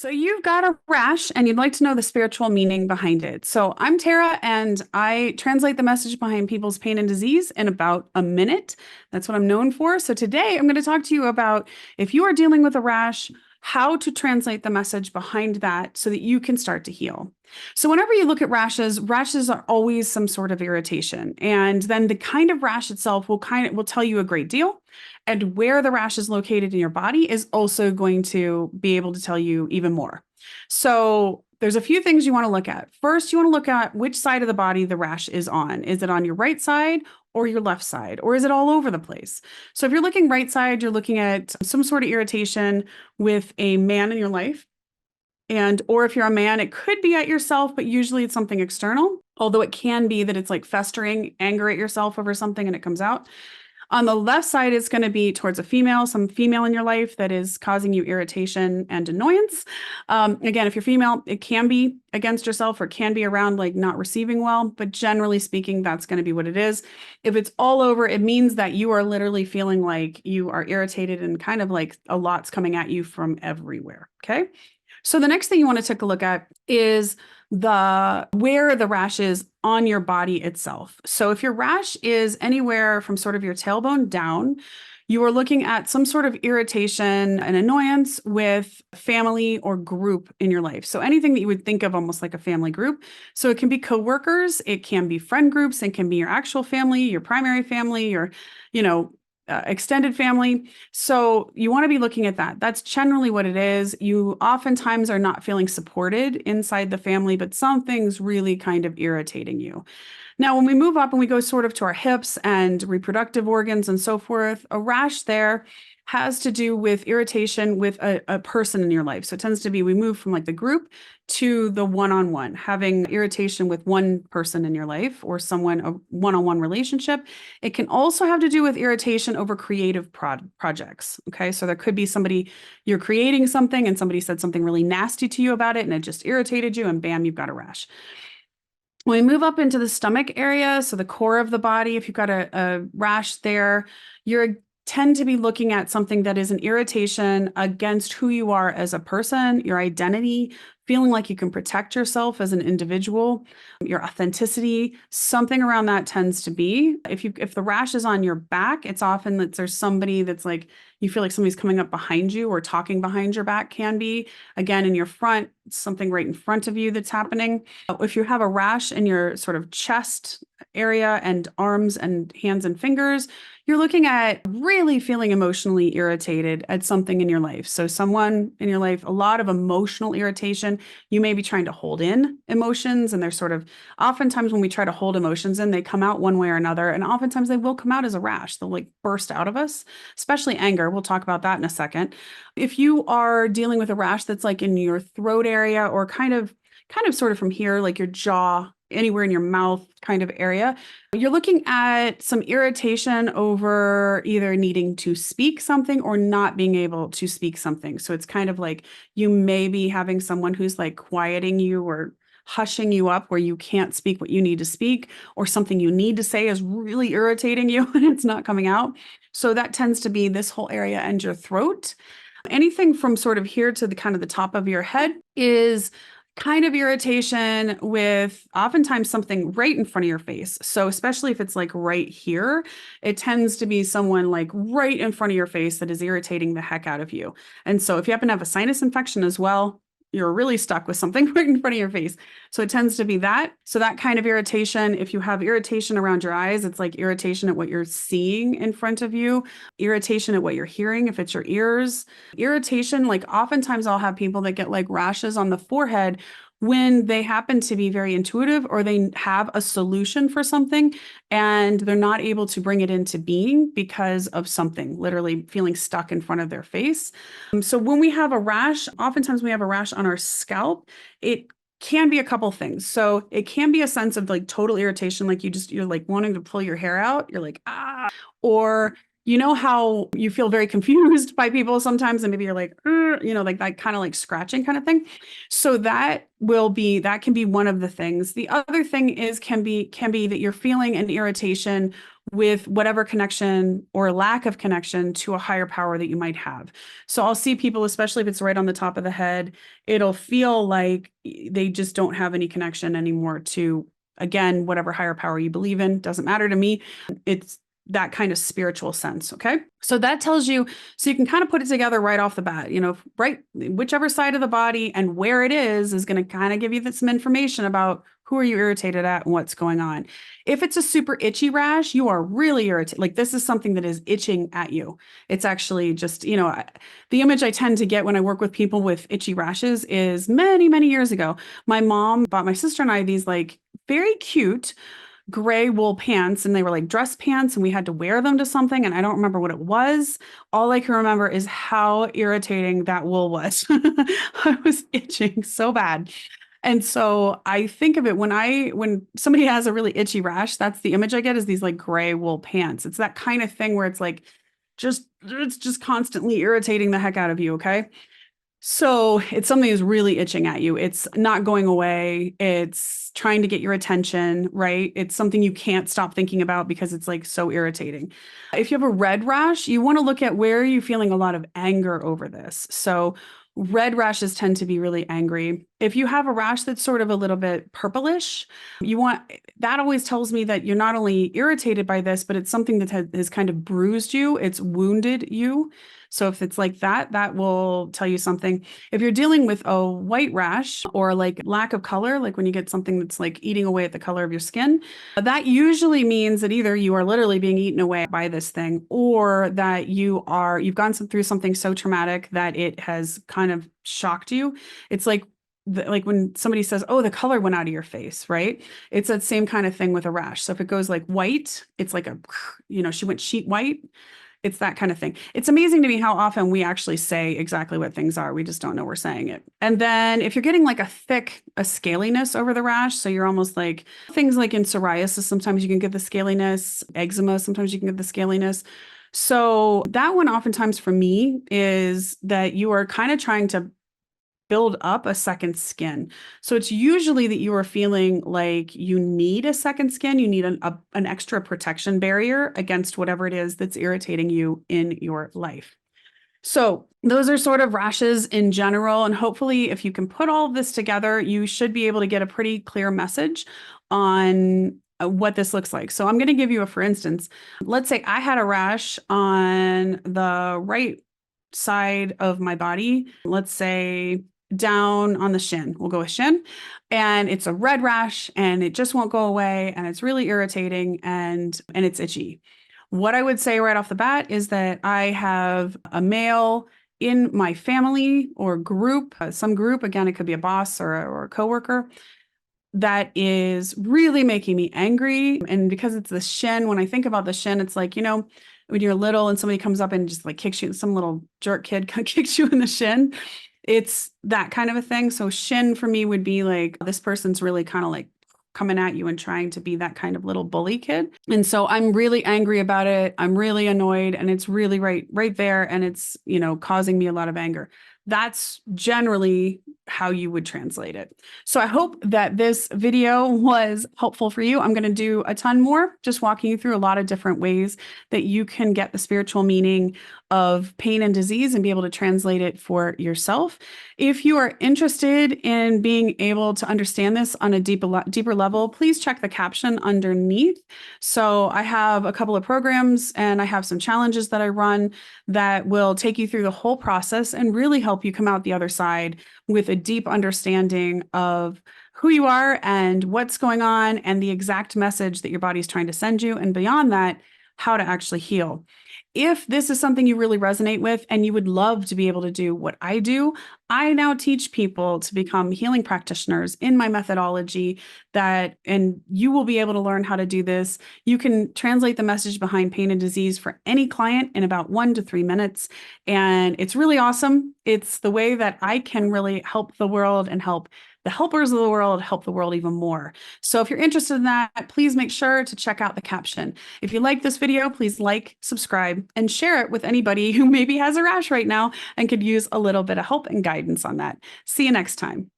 So you've got a rash and you'd like to know the spiritual meaning behind it. So I'm Tara and I translate the message behind people's pain and disease in about a minute. That's what I'm known for. So today I'm going to talk to you about if you are dealing with a rash, how to translate the message behind that so that you can start to heal. So whenever you look at rashes, rashes are always some sort of irritation. And then the kind of rash itself will tell you a great deal. And where the rash is located in your body is also going to be able to tell you even more. So there's a few things you want to look at. First, you want to look at which side of the body the rash is on. Is it on your right side or your left side, or is it all over the place? So if you're looking right side, you're looking at some sort of irritation with a man in your life. And, or if you're a man, it could be at yourself, but usually it's something external, although it can be that it's like festering anger at yourself over something and it comes out. On the left side, it's going to be towards a female, some female in your life that is causing you irritation and annoyance. Again, if you're female, it can be against yourself or can be around like not receiving well, but generally speaking, that's going to be what it is. If it's all over, it means that you are literally feeling like you are irritated and kind of like a lot's coming at you from everywhere. Okay. So the next thing you want to take a look at is where the rash is on your body itself. So if your rash is anywhere from sort of your tailbone down, you are looking at some sort of irritation and annoyance with family or group in your life. So anything that you would think of almost like a family group. So it can be coworkers, it can be friend groups, it can be your actual family, your primary family, your, you know, extended family. So you want to be looking at that. That's generally what it is. You oftentimes are not feeling supported inside the family, but something's really kind of irritating you. Now, when we move up and we go sort of to our hips and reproductive organs and so forth, a rash there has to do with irritation with a person in your life. So it tends to be we move from like the group to the one-on-one, having irritation with one person in your life or someone, a one-on-one relationship. It can also have to do with irritation over creative projects. Okay. So there could be somebody, you're creating something and somebody said something really nasty to you about it and it just irritated you and bam, you've got a rash. When we move up into the stomach area, so the core of the body, if you've got a rash there, you're tend to be looking at something that is an irritation against who you are as a person, your identity, feeling like you can protect yourself as an individual, your authenticity, something around that tends to be. If the rash is on your back, it's often that there's somebody that's like, you feel like somebody's coming up behind you or talking behind your back can be. Again, in your front, something right in front of you that's happening. If you have a rash in your sort of chest area and arms and hands and fingers, you're looking at really feeling emotionally irritated at something in your life. So someone in your life, a lot of emotional irritation, you may be trying to hold in emotions and they're sort of, oftentimes when we try to hold emotions in, they come out one way or another. And oftentimes they will come out as a rash. They'll like burst out of us, especially anger. We'll talk about that in a second. If you are dealing with a rash that's like in your throat area or kind of sort of from here, like your jaw, anywhere in your mouth kind of area, you're looking at some irritation over either needing to speak something or not being able to speak something. So it's kind of like you may be having someone who's like quieting you or hushing you up where you can't speak what you need to speak, or something you need to say is really irritating you and it's not coming out. So that tends to be this whole area and your throat. Anything from sort of here to the kind of the top of your head is kind of irritation with oftentimes something right in front of your face. So especially if it's like right here, it tends to be someone like right in front of your face that is irritating the heck out of you. And so if you happen to have a sinus infection as well, you're really stuck with something right in front of your face. So it tends to be that. So that kind of irritation, if you have irritation around your eyes, it's like irritation at what you're seeing in front of you, irritation at what you're hearing, if it's your ears, irritation, like oftentimes I'll have people that get like rashes on the forehead when they happen to be very intuitive or they have a solution for something and they're not able to bring it into being because of something literally feeling stuck in front of their face. So when we have a rash, oftentimes we have a rash on our scalp, it can be a couple things. So it can be a sense of like total irritation, like you're like wanting to pull your hair out. You're like, ah, or you know how you feel very confused by people sometimes, and maybe you're like, like that kind of like scratching kind of thing. So that can be one of the things. The other thing is can be that you're feeling an irritation with whatever connection or lack of connection to a higher power that you might have. So I'll see people, especially if it's right on the top of the head, it'll feel like they just don't have any connection anymore to, again, whatever higher power you believe in. Doesn't matter to me. It's that kind of spiritual sense. Okay. So that tells you, so you can kind of put it together right off the bat, right, whichever side of the body and where it is going to kind of give you some information about who are you irritated at and what's going on. If it's a super itchy rash, you are really irritated. Like this is something that is itching at you. It's actually just, the image I tend to get when I work with people with itchy rashes is many, many years ago. My mom bought my sister and I these like very cute gray wool pants, and they were like dress pants, and we had to wear them to something, and I don't remember what it was. All I can remember is how irritating that wool was. I was itching so bad. And so I think of it when somebody has a really itchy rash, that's the image I get, is these like gray wool pants. It's that kind of thing where it's like it's just constantly irritating the heck out of you, okay? So it's something that's really itching at you. It's not going away. It's trying to get your attention, right? It's something you can't stop thinking about because it's like so irritating. If you have a red rash, you want to look at where are you feeling a lot of anger over this. So red rashes tend to be really angry. If you have a rash that's sort of a little bit purplish, that always tells me that you're not only irritated by this, but it's something that has kind of bruised you. It's wounded you. So if it's like that, that will tell you something. If you're dealing with a white rash or like lack of color, like when you get something that's like eating away at the color of your skin, that usually means that either you are literally being eaten away by this thing, or that you've gone through something so traumatic that it has kind of shocked you. It's like when somebody says, oh, the color went out of your face, right? It's that same kind of thing with a rash. So if it goes like white, it's like she went sheet white. It's that kind of thing. It's amazing to me how often we actually say exactly what things are. We just don't know we're saying it. And then if you're getting like a scaliness over the rash, so you're almost like things like in psoriasis, sometimes you can get the scaliness, eczema, sometimes you can get the scaliness. So that one oftentimes for me is that you are kind of trying to build up a second skin. So it's usually that you are feeling like you need a second skin, you need an extra protection barrier against whatever it is that's irritating you in your life. So those are sort of rashes in general. And hopefully if you can put all of this together, you should be able to get a pretty clear message on what this looks like. So I'm going to give you for instance, let's say I had a rash on the right side of my body. Let's say down on the shin. We'll go with shin. And it's a red rash and it just won't go away. And it's really irritating and it's itchy. What I would say right off the bat is that I have a male in my family or group, some group, again, it could be a boss or a coworker, that is really making me angry. And because it's the shin, when I think about the shin, it's like, when you're little and somebody comes up and just like kicks you, some little jerk kid kicks you in the shin. It's that kind of a thing. So shin for me would be like, this person's really kind of like coming at you and trying to be that kind of little bully kid. And so I'm really angry about it. I'm really annoyed and it's really right there. And it's, causing me a lot of anger. That's generally how you would translate it. So I hope that this video was helpful for you. I'm going to do a ton more, just walking you through a lot of different ways that you can get the spiritual meaning of pain and disease and be able to translate it for yourself. If you are interested in being able to understand this on a deeper level, please check the caption underneath. So I have a couple of programs and I have some challenges that I run that will take you through the whole process and really help you come out the other side with a deep understanding of who you are and what's going on and the exact message that your body is trying to send you. And beyond that, how to actually heal. If this is something you really resonate with and you would love to be able to do what I do, I now teach people to become healing practitioners in my methodology and you will be able to learn how to do this. You can translate the message behind pain and disease for any client in about 1 to 3 minutes. And it's really awesome. It's the way that I can really help the world and help the helpers of the world help the world even more. So if you're interested in that, please make sure to check out the caption. If you like this video, please like, subscribe, and share it with anybody who maybe has a rash right now and could use a little bit of help and guidance on that. See you next time.